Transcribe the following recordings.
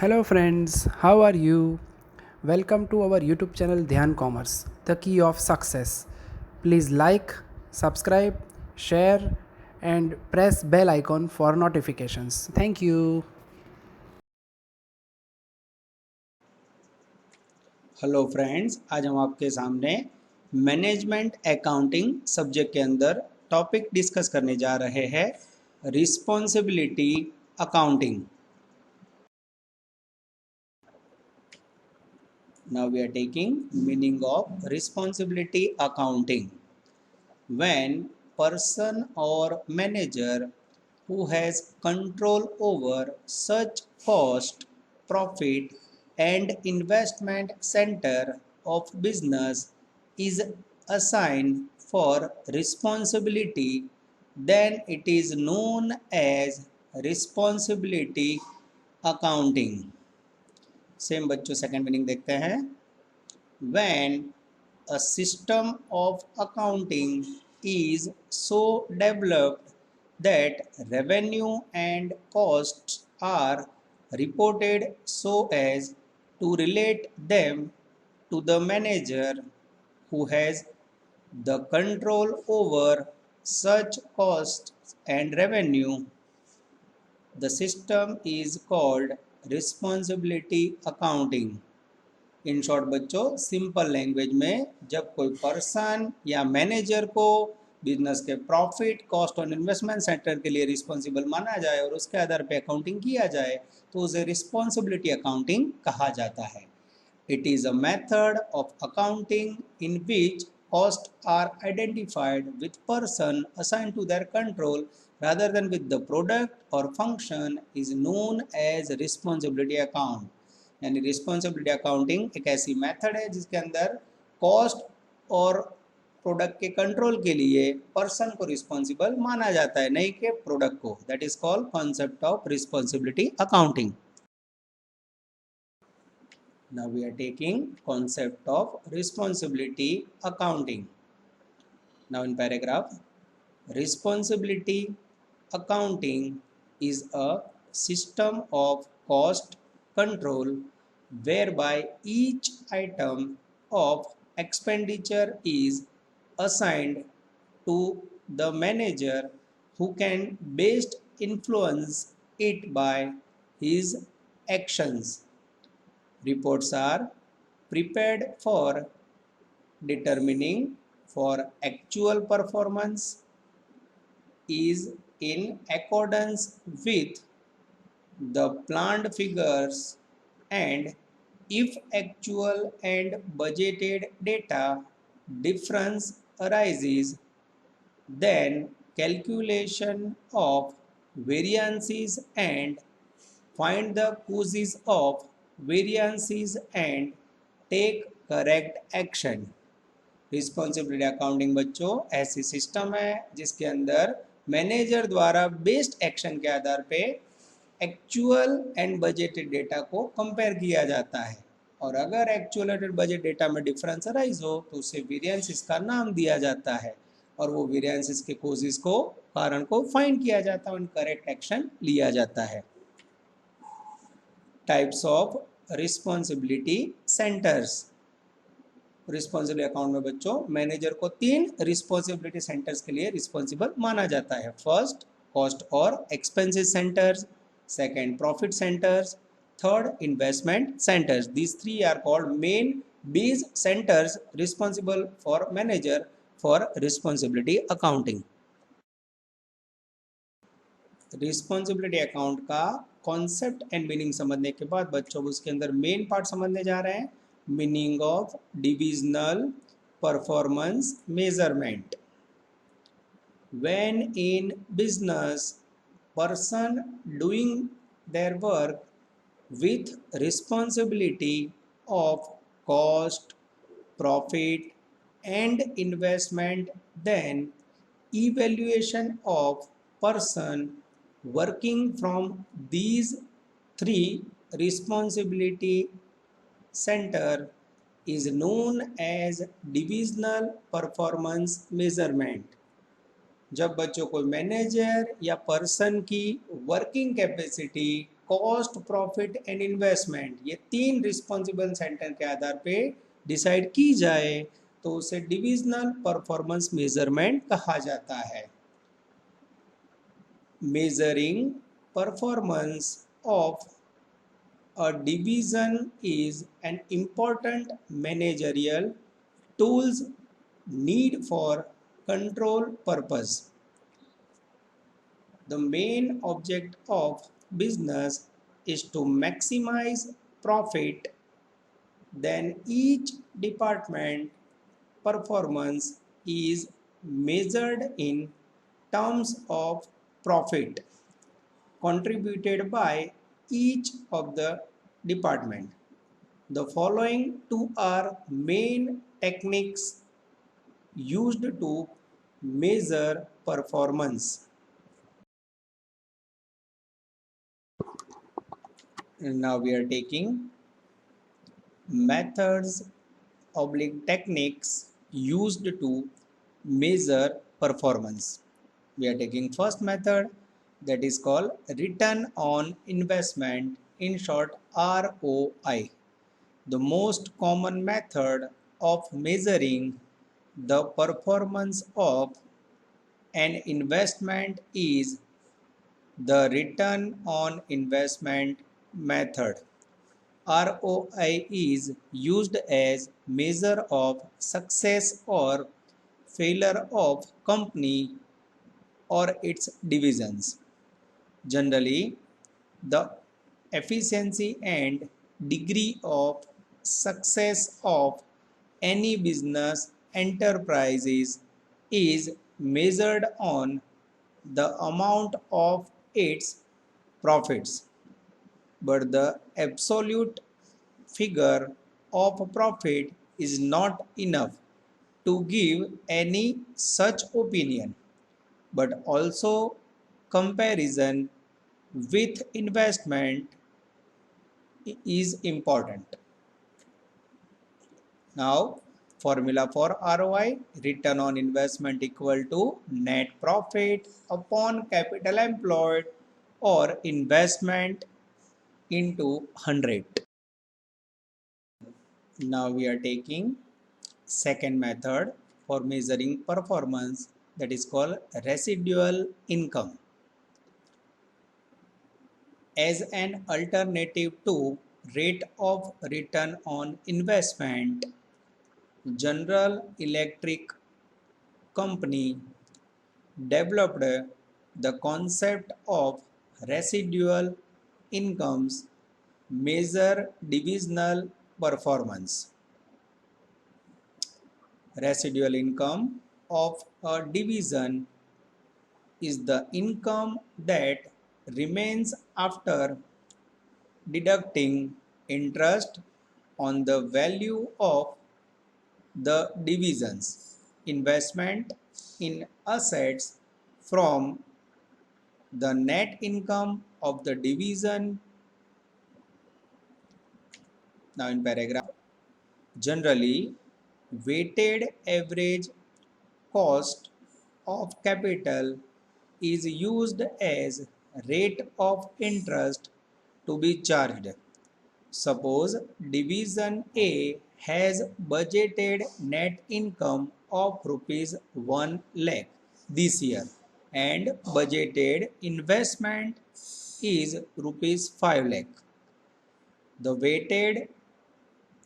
Hello friends, how are you? Welcome to our YouTube channel Dhyan Commerce, the key of success. Please like, subscribe, share and press bell icon for notifications. Thank you. Hello friends, आज हम आपके सामने management accounting subject के अंदर topic discuss करने जा रहे हैं responsibility accounting. Now we are taking meaning of responsibility accounting. When person और manager who has control over such cost, profit, and investment center of business is assigned for responsibility, then it is known as responsibility accounting. Same बच्चों second meaning देखते हैं। When a system of accounting is so developed that revenue and costs are reported so as to relate them to the manager who has the control over such costs and revenue, the system is called responsibility accounting. In short बच्चों, simple language में जब कोई person या manager को business के profit, cost और investment sector के लिए रिस्पॉन्सिबल माना जाए और उसके आधार पे अकाउंटिंग किया जाए तो उसे रिस्पॉन्सिबिलिटी अकाउंटिंग कहा जाता है। It is a method of accounting in which costs are identified with person assigned to their control rather than with the product or function is known as responsibility account। यानी responsibility accounting एक ऐसी method है जिसके अंदर cost और product के control के लिए पर्सन को रिस्पॉन्सिबल माना जाता है, नहीं कि प्रोडक्ट को। That is called concept of responsibility accounting. Now we are taking concept of responsibility accounting. Now in paragraph, responsibility accounting is a system of cost control whereby each item of expenditure is assigned to the manager who can best influence it by his actions. Reports are prepared for determining for actual performance is in accordance with the planned figures, and if actual and budgeted data difference arises, then calculation of variances and find the causes of variances and take correct action। Responsibility accounting बच्चों ऐसी system है जिसके अंदर manager द्वारा best action के आधार पे actual and budgeted data को कंपेयर किया जाता है, और अगर एक्चुअल एंड बजट डेटा में डिफरेंस अराइज हो तो उसे वेरिएंसेस का नाम दिया जाता है और वो वेरिएंसेस के कोजेस को, कारण को फाइंड किया जाता है और करेक्ट एक्शन लिया जाता है। Types of responsibility centres. Responsibility account में बच्चों मैनेजर को 3 रिस्पॉन्सिबिलिटी सेंटर्स के लिए रिस्पॉन्सिबल माना जाता है। फर्स्ट, कॉस्ट और expenses centres. Second, profit centres. Third, investment centres. These 3 are called main base centres responsible for manager for responsibility accounting. Responsibility account का कॉन्सेप्ट एंड मीनिंग समझने के बाद बच्चों उसके अंदर मेन पार्ट समझने जा रहे हैं। Meaning of divisional performance measurement. When in business, person doing their work with responsibility of cost, profit and investment, then evaluation of person working from these 3 responsibility center is known as divisional performance measurement। जब बच्चों को manager या person की working capacity cost, profit and investment, ये तीन responsible centre के आधार पे डिसाइड की जाए तो उसे डिविजनल परफॉर्मेंस मेजरमेंट कहा जाता है. Measuring performance of a division is an important managerial tools need for control purpose. The main object of business is to maximize profit. Then each department performance is measured in terms of profit contributed by each of the department. The following two are main techniques used to measure performance. Now we are taking methods oblique techniques used to measure performance. We are taking first method, that is called return on investment, in short ROI. The most common method of measuring the performance of an investment is the return on investment method. ROI is used as measure of success or failure of company or its divisions. Generally, the efficiency and degree of success of any business enterprises is measured on the amount of its profits, but the absolute figure of profit is not enough to give any such opinion, but also comparison with investment is important. Now, formula for ROI, return on investment equal to net profit upon capital employed or investment into 100. Now we are taking second method for measuring performance, that is called residual income. As an alternative to rate of return on investment, General Electric Company developed the concept of residual incomes measure divisional performance. Residual income of a division is the income that remains after deducting interest on the value of the division's investment in assets from the net income of the division. Now in paragraph, generally weighted average cost of capital is used as rate of interest to be charged. Suppose division A has budgeted net income of rupees 1 lakh this year and budgeted investment is rupees 5 lakh. The weighted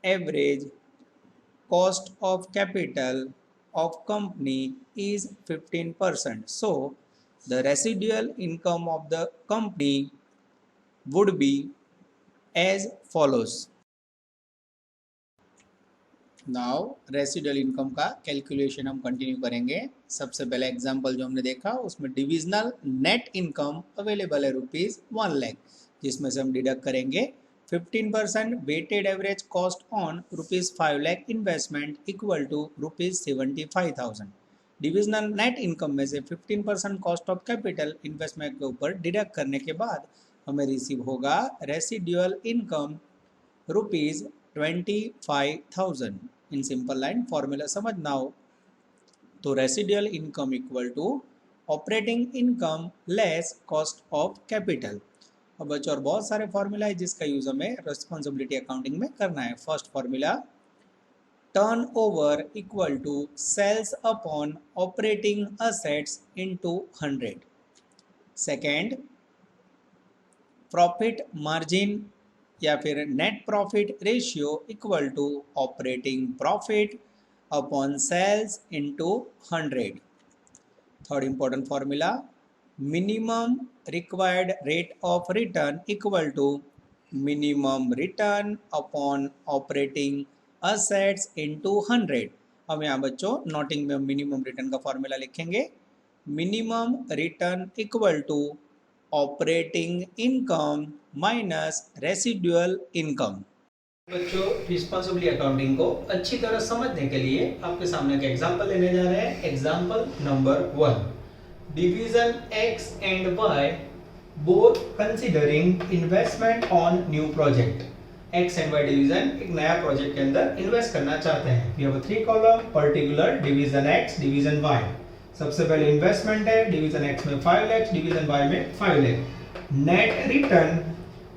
average cost of capital of company is 15%. So the residual income of the company would be as follows. Now residual income का calculation हम continue करेंगे. सबसे पहले example जो हमने देखा उसमें divisional net income available है रुपीज़ 1 लाख, जिसमें से हम डिडक्ट करेंगे 15% weighted average cost on rupees 5 lakh investment equal to rupees 75,000. Divisional net income में से 15% कॉस्ट ऑफ कैपिटल इन्वेस्टमेंट के ऊपर डिडक्ट करने के बाद हमें रिसीव होगा रेसिडुअल इनकम रुपीज़ 25,000. इन सिंपल लाइन फॉर्मूला समझना हो तो residual income equal to operating income less cost of capital. अब बच्चों और बहुत सारे फॉर्मूला है जिसका यूज हमें रिस्पॉन्सिबिलिटी अकाउंटिंग में करना है। First formula, turnover equal to sales upon operating assets into 100. Second, profit margin या फिर net profit ratio equal to operating profit upon sales into 100. Third important formula, minimum required rate of return equal to minimum return upon operating assets into 100. हम यहाँ बच्चों noting में minimum return का formula लिखेंगे, minimum return equal to operating income minus residual income. बच्चों responsibility accounting को अच्छी तरह समझने के लिए आपके सामने एक एग्जांपल लेने जा रहे हैं। Example number 1, division X and Y both considering investment on new project. X and Y division एक नया प्रोजेक्ट के अंदर इन्वेस्ट करना चाहते हैं। We have 3 columns, particular, division X, division Y. सबसे पहले इन्वेस्टमेंट है, डिवीजन एक्स में 5 लाख, डिवीजन वाई में 5 lakh. Net return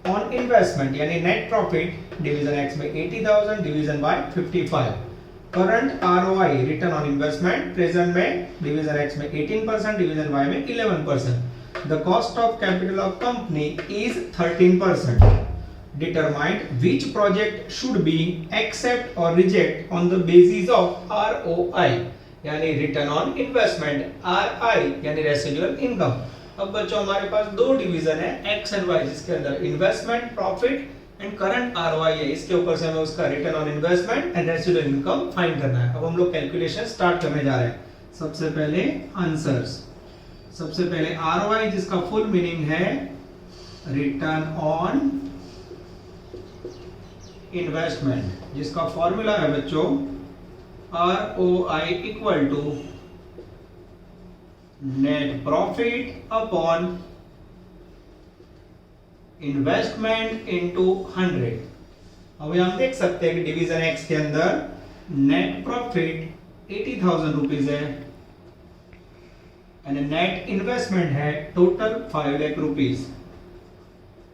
on investment यानी नेट प्रॉफिट डिवीजन एक्स में 80,000, division Y 55। Current ROI return on investment present में डिवीजन एक्स में 18%, division Y में 11%। The cost of capital of company is 13%। Determined which project should be accept और reject on the basis of ROI यानी return on investment, RI यानी residual income. अब बच्चों हमारे पास दो डिवीजन है एक्स एंड वाई, जिसके अंदर investment, profit and current ROI है। इसके ऊपर से हमें उसका return on investment and residual income find करना है। अब हम लोग कैलकुलेशन स्टार्ट करने जा रहे हैं। सबसे पहले आंसर्स, सबसे पहले आरओआई जिसका फुल मीनिंग है रिटर्न ऑन इन्वेस्टमेंट, जिसका फॉर्मूला है बच्चों ROI equal to net profit upon investment into 100। अब हम देख सकते हैं कि डिवीजन एक्स के अंदर नेट प्रॉफिट 80,000 रुपीज है एंड नेट इन्वेस्टमेंट है टोटल 5 लाख रुपीज।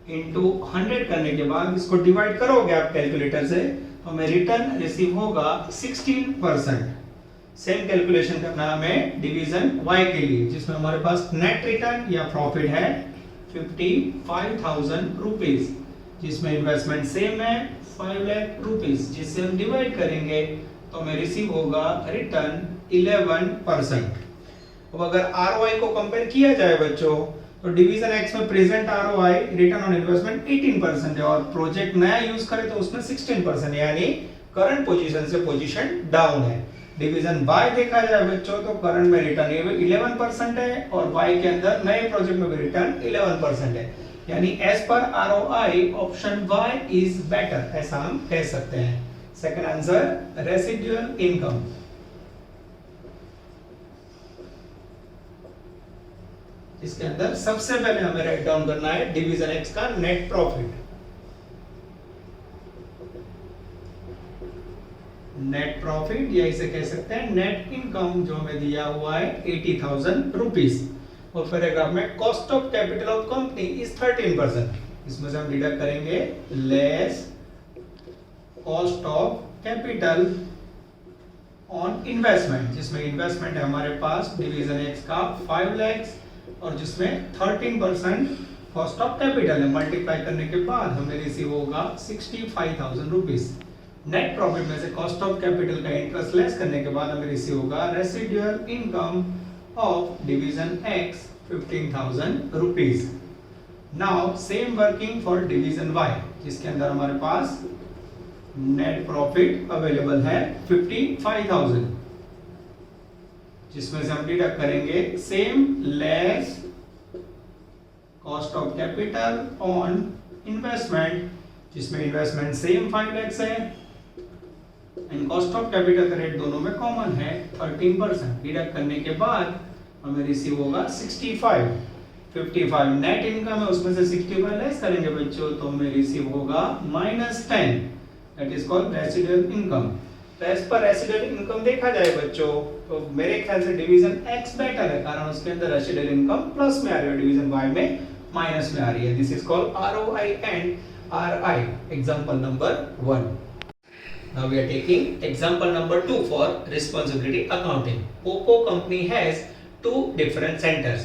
इनटू 100 करने के बाद इसको डिवाइड करोगे आप कैलकुलेटर से तो हमें रिटर्न रिसीव होगा 16%। सेम कैलकुलेशन करना हमें डिवीजन y के लिए, जिसमें हमारे पास नेट रिटर्न या प्रॉफिट है 55,000 रुपीज, जिसमें इन्वेस्टमेंट सेम है 5 लाख रुपीज, जिससे हम डिवाइड करेंगे तो हमें रिसीव होगा रिटर्न 11%। अब अगर ROI को कंपेयर किया जाए बच्चों तो डिवीजन एक्स में present ROI return on investment 18% है और प्रोजेक्ट नया यूज करे तो उसमें 16% यानी करंट पोजीशन से पोजीशन डाउन है। डिवीजन वाई देखा जाए बच्चों तो करंट में रिटर्न 11% है और वाई के अंदर नए प्रोजेक्ट में भी रिटर्न 11% है, यानी as per ROI option Y is better, ऐसा हम कह सकते हैं। Second answer residual income. इसके अंदर सबसे पहले हमें राइट डाउन करना है डिवीजन एक्स का नेट प्रॉफिट। नेट प्रॉफिट या इसे कह सकते हैं नेट इनकम, जो हमें दिया हुआ है 80,000 रुपीज। और पैराग्राफ में cost of capital of company is 13%, इसमें से हम डिडक्ट करेंगे less cost of capital on investment, जिसमें इन्वेस्टमेंट है हमारे पास डिवीजन एक्स का 5 लाख और जिसमें 13% कॉस्ट ऑफ कैपिटल है। मल्टीप्लाई करने के बाद हमें रिसीव होगा 65,000 रुपीज। नेट प्रॉफिट में से कॉस्ट ऑफ कैपिटल का इंटरेस्ट लेस करने के बाद हमें रिसीव होगा residual income of division X 15,000 rupees. Now same working for division Y, जिसके अंदर हमारे पास नेट प्रॉफिट अवेलेबल है 55,000, जिसमें से हम डिडक्ट करेंगे same less cost of capital on investment, जिसमें इन्वेस्टमेंट सेम 5 लाख है एंड कॉस्ट ऑफ कैपिटल का रेट दोनों में कॉमन है 13%। डिडक्ट करने के बाद हमें रिसीव होगा 65। 55 नेट इनकम है, उसमें से 65 लेस करेंगे बच्चों तो हमें रिसीव होगा -10, that is called residual income. तो एज पर रेसिडुअल इनकम देखा जाए बच्चों तो मेरे ख्याल से डिवीजन एक्स बेटर है, कारण उसके अंदर रेसिडुअल इनकम प्लस में आ रही है, डिवीजन वाई में माइनस में आ रही है. This is called ROI and RI. Example number 1. Now we are taking example number 2 for responsibility accounting. Poco company has two different centers.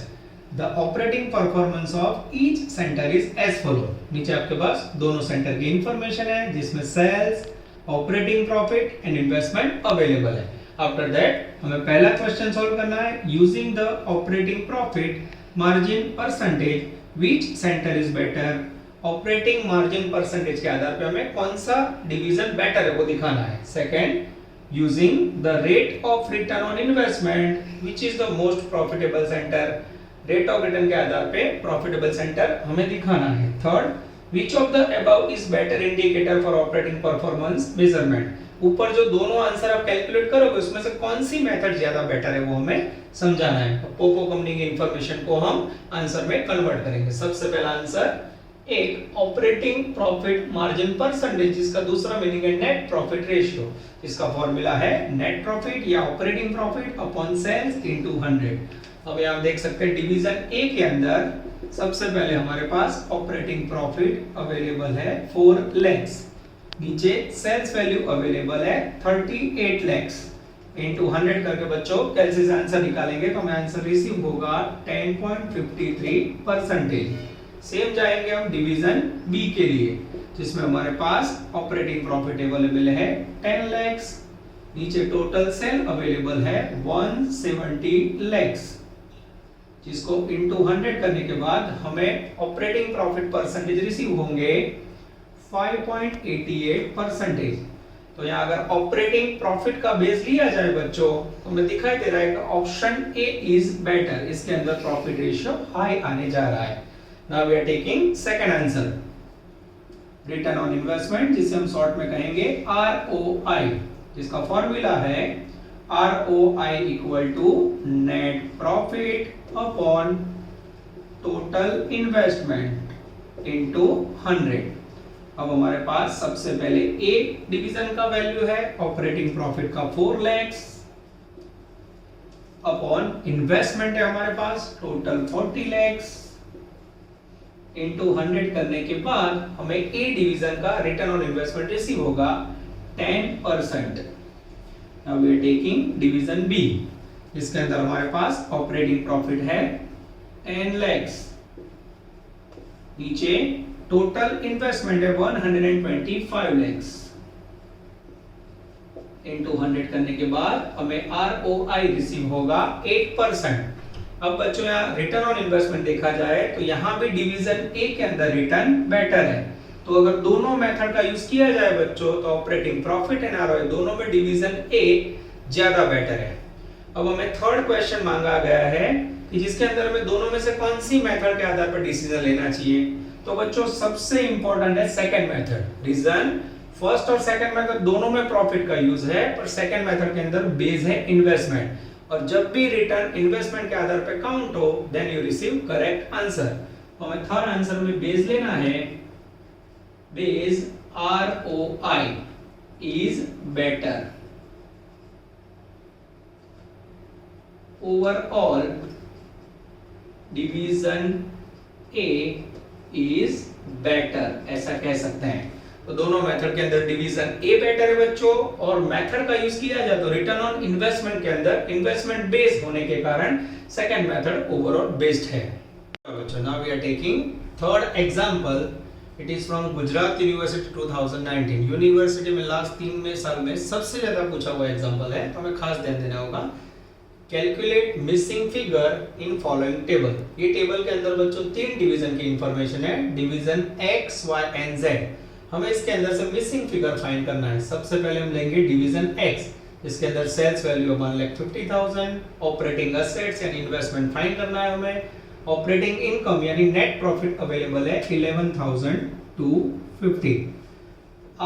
The operating performance of each center is as follow. नीचे आपके पास दोनों centre की information है जिसमें sales, operating profit and investment available है. After that हमें पहला question solve करना है. Using the operating profit margin percentage which centre is better. Operating margin percentage के आधार पे हमें कौन सा डिवीजन बेटर है वो दिखाना है. Second, using the rate of return on investment which is the most profitable centre. Rate of return के आधार पे प्रॉफिटेबल सेंटर हमें दिखाना है. Third, which of the above is better indicator for operating performance measurement. ऊपर जो दोनों answer आप कैलकुलेट करोगे उसमें से कौन सी मेथड ज्यादा बेटर है वो हमें समझाना है. पोको कंपनी की इंफॉर्मेशन को हम आंसर में कन्वर्ट करेंगे. सबसे पहला आंसर एक ऑपरेटिंग प्रॉफिट मार्जिन परसेंटेज जिसका दूसरा मीनिंग है नेट प्रॉफिट रेशियो. इसका फॉर्मूला है नेट प्रॉफिट या operating profit upon sales into 100. अब यहां आप देख सकते हैं डिवीजन ए के अंदर सबसे पहले हमारे पास ऑपरेटिंग प्रॉफिट अवेलेबल है 4 lakhs. नीचे सेल्स वैल्यू अवेलेबल है 38 lakhs. इनटू 100 करके बच्चों कैलसी से आंसर निकालेंगे तो हमें आंसर रिसीव होगा 10.53%. सेम जाएंगे हम डिवीजन बी के लिए जिसमें हमारे पास ऑपरेटिंग प्रॉफिट अवेलेबल है 10 lakhs. नीचे टोटल सेल अवेलेबल है 170 lakhs जिसको इनटू 100 करने के बाद हमें ऑपरेटिंग प्रॉफिट परसेंटेज रिसीव होंगे 5.88%. तो यहाँ अगर ऑपरेटिंग प्रॉफिट का बेस लिया जाए बच्चों तो हमें दिखाई दे रहा है कि ऑप्शन ए इज बेटर. इसके अंदर प्रॉफिट रेशियो हाई आने जा रहा है. Now we are taking second answer. Return on investment जिसे हम शॉर्ट में कहेंगे ROI जिसका फॉर्मूला है ROI equal to net profit upon total investment into 100. अब हमारे पास सबसे पहले ए डिवीजन का वैल्यू है ऑपरेटिंग प्रॉफिट का 4 lakhs अपॉन इन्वेस्टमेंट है हमारे पास टोटल 40 lakhs. इनटू 100 करने के बाद हमें ए डिवीजन का रिटर्न ऑन इन्वेस्टमेंट रिसीव होगा 10%. Now we are taking division B जिसके अंदर हमारे पास ऑपरेटिंग प्रॉफिट है 10 lakhs. नीचे टोटल इन्वेस्टमेंट है 125 lakhs. इनटू 100 करने के बाद हमें ROI रिसीव होगा 8%. अब बच्चों यहाँ रिटर्न ऑन इन्वेस्टमेंट देखा जाए तो यहाँ भी डिवीजन ए के अंदर रिटर्न बेटर है. तो अगर दोनों मेथड का यूज किया जाए बच्चों तो ऑपरेटिंग प्रॉफिट एंड ROI दोनों में डिवीजन ए ज्यादा बेटर है. अब हमें थर्ड क्वेश्चन मांगा गया है कि जिसके अंदर हमें दोनों में से कौन सी मेथड के आधार पर डिसीजन लेना चाहिए. तो बच्चों सबसे इंपॉर्टेंट है सेकंड मेथड. रीजन फर्स्ट और सेकंड मेथड दोनों में प्रॉफिट का यूज है पर सेकंड मेथड के अंदर बेस है इन्वेस्टमेंट. और जब भी रिटर्न इन्वेस्टमेंट के आधार पे काउंट हो then you receive correct answer. तो हमें थर्ड आंसर में बेस लेना है. Base ROI is better. Overall division A is better ऐसा कह सकते हैं. तो दोनों मेथड के अंदर डिवीजन ए बेटर है बच्चों और मेथड का यूज किया जाए तो रिटर्न ऑन इन्वेस्टमेंट के अंदर इन्वेस्टमेंट बेस्ड होने के कारण सेकंड मेथड ओवरऑल बेस्ड है. बच्चों now we are taking third example. It is from Gujarat university 2019. University में लास्ट 3 साल में सबसे ज्यादा पूछा हुआ एग्जांपल है तो हमें खास ध्यान देना होगा. Calculate missing figure in following table. ये टेबल के अंदर बच्चों 3 डिवीजन की इंफॉर्मेशन है. Division X, Y and Z. हमें इसके अंदर से मिसिंग फिगर फाइंड करना है. सबसे पहले हम लेंगे डिवीजन X जिसके अंदर सेल्स वैल्यू 1,50,000. ऑपरेटिंग एसेट्स यानी इन्वेस्टमेंट फाइंड करना है हमें. ऑपरेटिंग इनकम यानी नेट प्रॉफिट अवेलेबल है 11,250.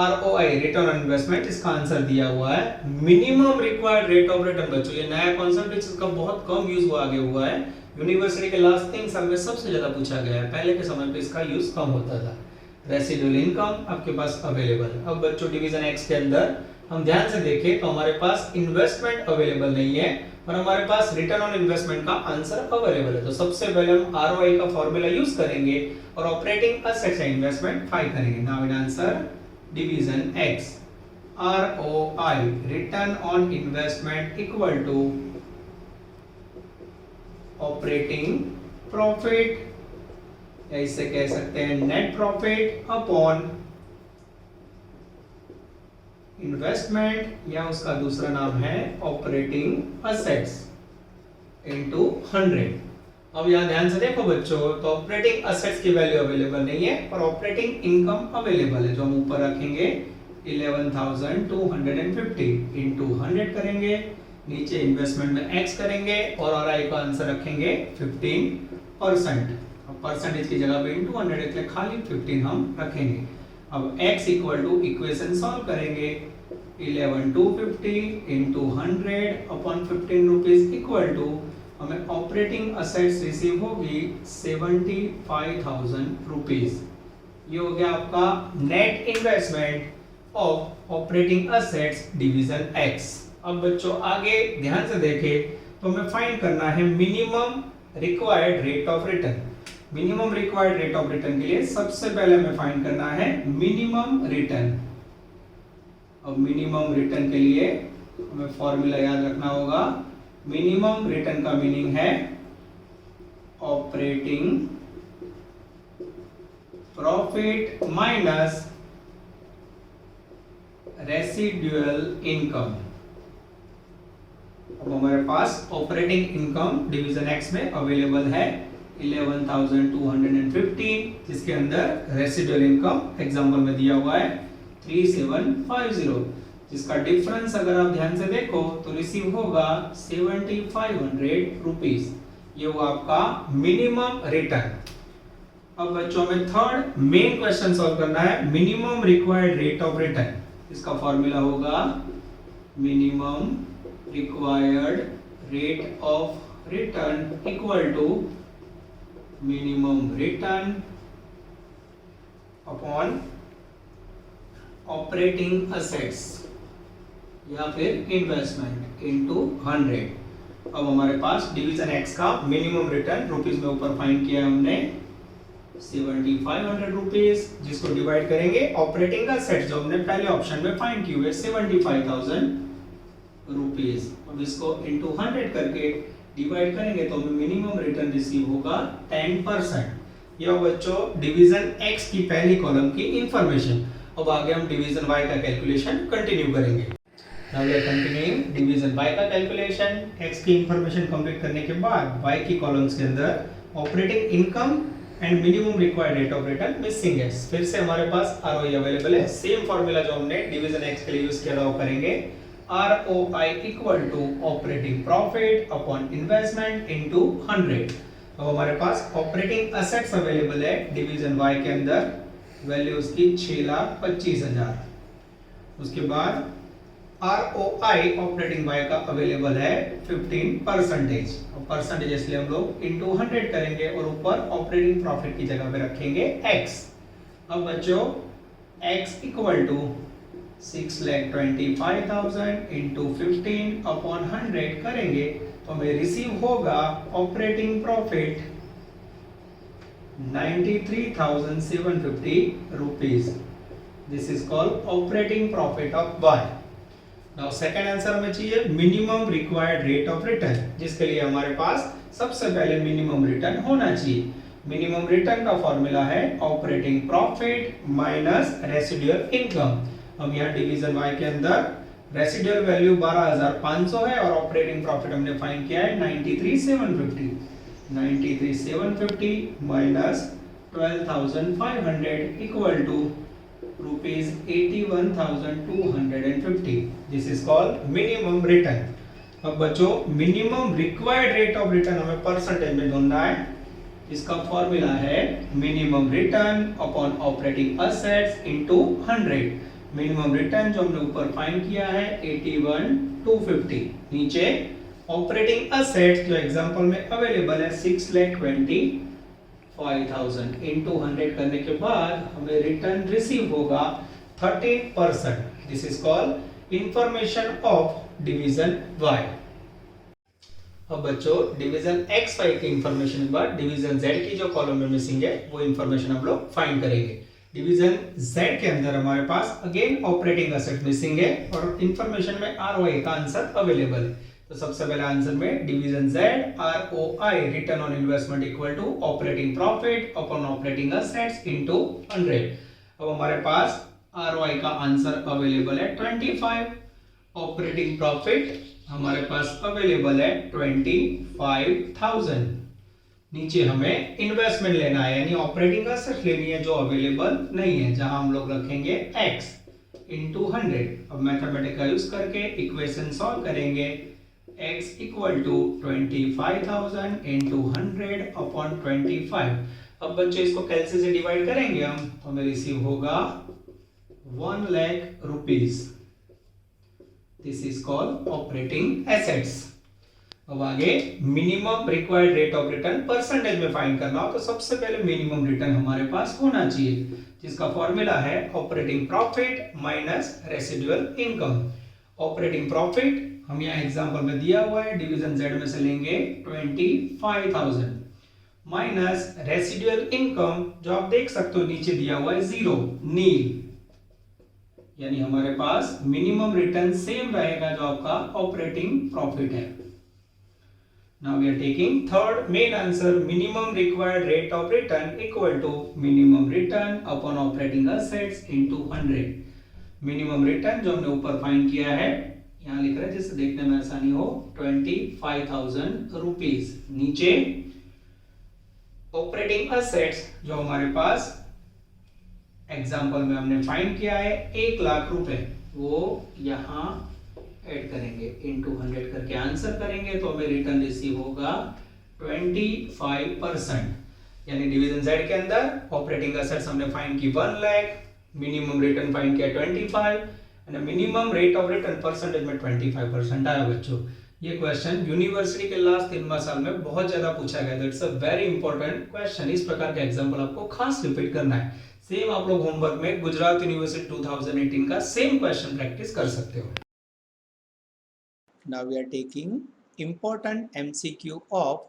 ROI रिटर्न ऑन इन्वेस्टमेंट इसका आंसर दिया हुआ है. Minimum required rate of return बच्चों ये नया कॉन्सेप्ट इसका बहुत कम यूज हुआ आगे हुआ है. यूनिवर्सिटी के लास्ट 3 साल में सबसे ज्यादा पूछा गया है. पहले के समय पे इसका यूज कम होता था. रेसिडुअल इनकम आपके पास अवेलेबल है। अब बच्चों डिवीजन एक्स के अंदर हम ध्यान से देखें तो हमारे पास इन्वेस्टमेंट अवेलेबल नहीं है और हमारे पास रिटर्न ऑन इन्वेस्टमेंट का आंसर अवेलेबल है। तो सबसे पहले हम आरओआई का फॉर्मूला यूज करेंगे और operating assets and investment find करेंगे। Now in answer division X ROI return on investment equal to operating profit या इससे कह सकते हैं नेट प्रॉफिट अपॉन इन्वेस्टमेंट या उसका दूसरा नाम है ऑपरेटिंग असेट्स इनटू 100। अब यहां ध्यान से देखो बच्चों, तो ऑपरेटिंग असेट्स की वैल्यू अवेलेबल नहीं है और ऑपरेटिंग इनकम अवेलेबल है, जो हम ऊपर रखेंगे 11,250 इनटू 100 करेंगे, नीचे इन्वेस्टमेंट में x करेंगे और आरआई का आंसर रखेंगे 15%। अब परसेंटेज की जगह पे इनटू 100 इसलिए खाली 15 हम रखेंगे। अब x equal to equation solve करेंगे 11,250 into 100 upon 15 rupees equal to हमें ऑपरेटिंग असेट्स रिसीव होगी 75,000 रुपीज। ये हो गया आपका net investment of operating assets division x। अब बच्चों आगे ध्यान से देखें तो हमें फाइंड करना है minimum required rate of return. Minimum required rate of return के लिए सबसे पहले हमें फाइंड करना है मिनिमम रिटर्न। अब मिनिमम रिटर्न के लिए हमें फॉर्मूला याद रखना होगा। मिनिमम रिटर्न का मीनिंग है operating profit minus residual income. अब हमारे पास ऑपरेटिंग इनकम डिवीजन एक्स में अवेलेबल है 11,215, जिसके अंदर रेसिडुअल इनकम एग्जांपल में दिया हुआ है 3750, जिसका डिफरेंस अगर आप ध्यान से देखो तो रिसीव होगा 7,500 रुपीज। ये हुआ आपका मिनिमम रिटर्न। अब बच्चों में थर्ड मेन क्वेश्चन सॉल्व करना है minimum required rate of return. इसका फॉर्मूला होगा minimum required rate of return equal to minimum return upon operating assets या फिर इन्वेस्टमेंट इनटू 100। अब हमारे पास डिवीजन एक्स का मिनिमम रिटर्न रुपीज में ऊपर फाइंड किया हमने 7,500 रुपीज, जिसको डिवाइड करेंगे ऑपरेटिंग असेट्स जो हमने पहले ऑप्शन में फाइंड किए हुए 75,000 रुपीज। अब इसको इनटू 100 करके डिवाइड करेंगे तो हमें मिनिमम रिटर्न रिसीव होगा 10%। यह बच्चों डिवीजन एक्स की पहली कॉलम की इंफॉर्मेशन। अब आगे हम डिवीजन वाई का कैलकुलेशन कंटिन्यू करेंगे। Now we are continuing division Y का कैलकुलेशन। एक्स की इंफॉर्मेशन कंप्लीट करने के बाद वाई की कॉलम्स के अंदर operating income and minimum required rate of return missing है। फिर से हमारे पास आरओआई अवेलेबल है। सेम फार्मूला जो हमने डिवीजन एक्स के लिए यूज किया था वो करेंगे। ROI equal to operating profit upon investment into 100। अब हमारे पास ऑपरेटिंग असेट्स अवेलेबल है डिवीजन Y के अंदर, वैल्यू उसकी 6,25,000। उसके बाद ROI ऑपरेटिंग Y का अवेलेबल है 15%। और परसेंटेज इसलिए हम लोग इनटू 100 करेंगे और ऊपर ऑपरेटिंग प्रॉफिट की जगह पे रखेंगे x। अब बच्चों x equal to 6,25,000 into 15 upon 100 करेंगे तो हमें रिसीव होगा operating profit 93,750 rupees. This is called operating profit of Y। Now second answer में चाहिए minimum required rate of return, जिसके लिए हमारे पास सबसे पहले मिनिमम रिटर्न होना चाहिए। मिनिमम रिटर्न का फॉर्मूला है operating profit minus residual income. हम यहाँ डिवीजन Y के अंदर रेसिडुअल वैल्यू 12,500 है और ऑपरेटिंग प्रॉफिट हमने फाइंड किया है 93,750। 93,750 minus 12,500 equal to rupees 81,250। This is called minimum return. अब बच्चों minimum required rate of return हमें परसेंटेज में ढूंढना है। इसका फॉर्मूला है minimum return upon operating assets into 100। Minimum return जो हमने ऊपर फाइंड किया है 81,250, नीचे ऑपरेटिंग असेट्स जो एग्जांपल में अवेलेबल है 6,20,000 5,000 इंटू 100 करने के बाद हमें रिटर्न रिसीव होगा 13%. This is called information of division y. अब बच्चों डिवीजन x y की इंफॉर्मेशन के बाद डिवीजन z की जो कॉलम में मिसिंग है वो इंफॉर्मेशन हम लोग फाइंड करेंगे. डिवीजन z के अंदर हमारे पास अगेन ऑपरेटिंग एसेट मिसिंग है और इंफॉर्मेशन में ROI का आंसर अवेलेबल है. तो सबसे पहले आंसर में division Z ROI return on investment equal to operating profit upon operating assets into 100. अब हमारे पास ROI का आंसर अवेलेबल है 25. ऑपरेटिंग प्रॉफिट हमारे पास अवेलेबल है 25,000. नीचे हमें इन्वेस्टमेंट लेना है यानी ऑपरेटिंग एसेट लेनी है जो अवेलेबल नहीं है, जहां हम लोग रखेंगे x इंटू 100. अब मैथमेटिक का यूज करके इक्वेशन सॉल्व करेंगे. x equal to 25,000 into 100 upon 25. अब बच्चों इसको कैलसी से डिवाइड करेंगे हम तो हमें रिसीव होगा 1 lakh rupees. This is called operating assets. अब आगे minimum required rate of return percentage में फाइंड करना हो तो सबसे पहले मिनिमम रिटर्न हमारे पास होना चाहिए, जिसका फॉर्मूला है operating profit minus residual income. Operating profit हम यहाँ एग्जांपल में दिया हुआ है डिवीजन Z में से लेंगे 25,000 माइनस रेसिडुअल इनकम जो आप देख सकते हो नीचे दिया हुआ है 0 नील. यानी हमारे पास मिनिमम रिटर्न सेम रहेगा जो आपका ऑपरेटिंग प्रॉफिट है. Now we are taking third main answer, minimum required rate of return equal to minimum return upon operating assets into 100. Minimum return जो हमने ऊपर फाइंड किया है यहाँ लिख रहे हैं जिससे देखने में आसानी हो 25,000 रुपीज. नीचे ऑपरेटिंग एसेट्स जो हमारे पास एग्जांपल में हमने फाइंड किया है 1 लाख रुपए, वो यहाँ ऐड करेंगे इनटू 100 करके आंसर करेंगे तो हमें रिटर्न रिसीव होगा 25%. यानी डिवीजन Z के अंदर ऑपरेटिंग एसेट्स हमने फाइंड की 1 लाख, मिनिमम रिटर्न फाइंड किया 25 and minimum rate of return percentage में 25% आया. बच्चों ये क्वेश्चन यूनिवर्सिटी के लास्ट 3 साल में बहुत ज्यादा पूछा गया था. It's a very important question. इस प्रकार का एग्जांपल आपको खास रिपीट करना है. सेम आप लोग होमवर्क में गुजरात यूनिवर्सिटी 2018 का सेम क्वेश्चन प्रैक्टिस कर सकते हो. Now we are taking important MCQ of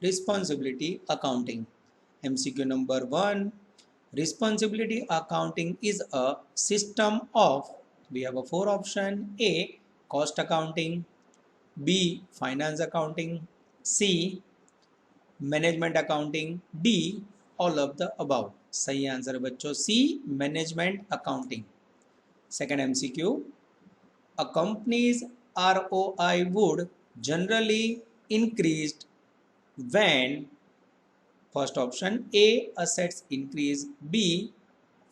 responsibility accounting. MCQ number 1. Responsibility accounting is a system of, we have a 4 option. A. Cost accounting. B. Finance accounting. C. Management accounting. D. All of the above. सही answer है बच्चों C. Management accounting. Second MCQ. A company's ROI would generally increased when, first option A, assets increase, B,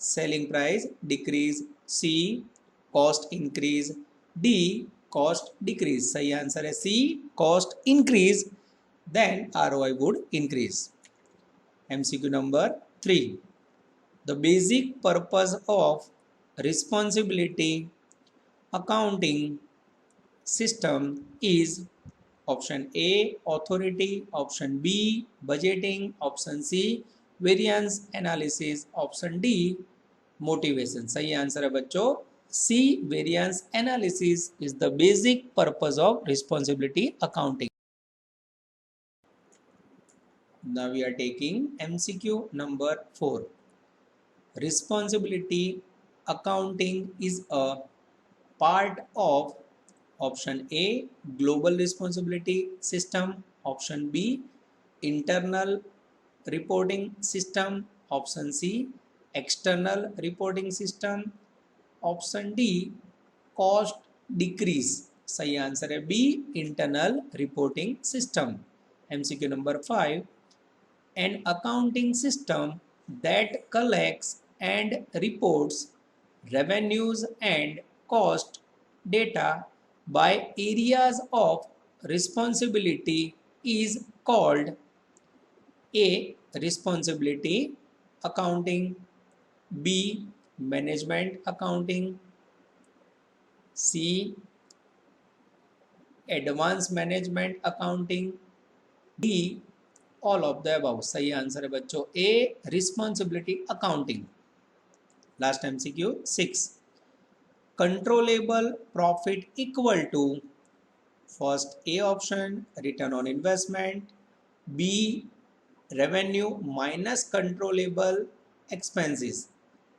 selling price decrease, C, cost increase, D, cost decrease. सही answer है C, cost increase, then ROI would increase. MCQ number 3. The basic purpose of responsibility accounting system is option A authority, option B budgeting, option C variance analysis, option D motivation. सही answer है बच्चों C variance analysis is the basic purpose of responsibility accounting. Now we are taking MCQ number 4. Responsibility accounting is a part of option A global responsibility system, option B internal reporting system, option C external reporting system, option D cost decrease. सही answer है B internal reporting system. MCQ number 5. An accounting system that collects and reports revenues and cost data by areas of responsibility is called A. Responsibility accounting, B. Management accounting, C. Advanced management accounting, D. All of the above. सही answer है बच्चों A, responsibility accounting. Last MCQ 6, controllable profit equal to, first A option return on investment, B revenue minus controllable expenses,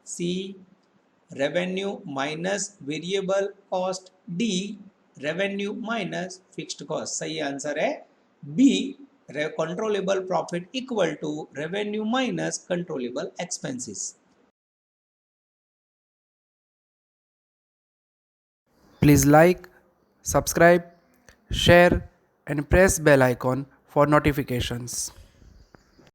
C revenue minus variable cost, D revenue minus fixed cost. सही answer है B, controllable profit equal to revenue minus controllable expenses. Please like, subscribe, share and press bell icon for notifications.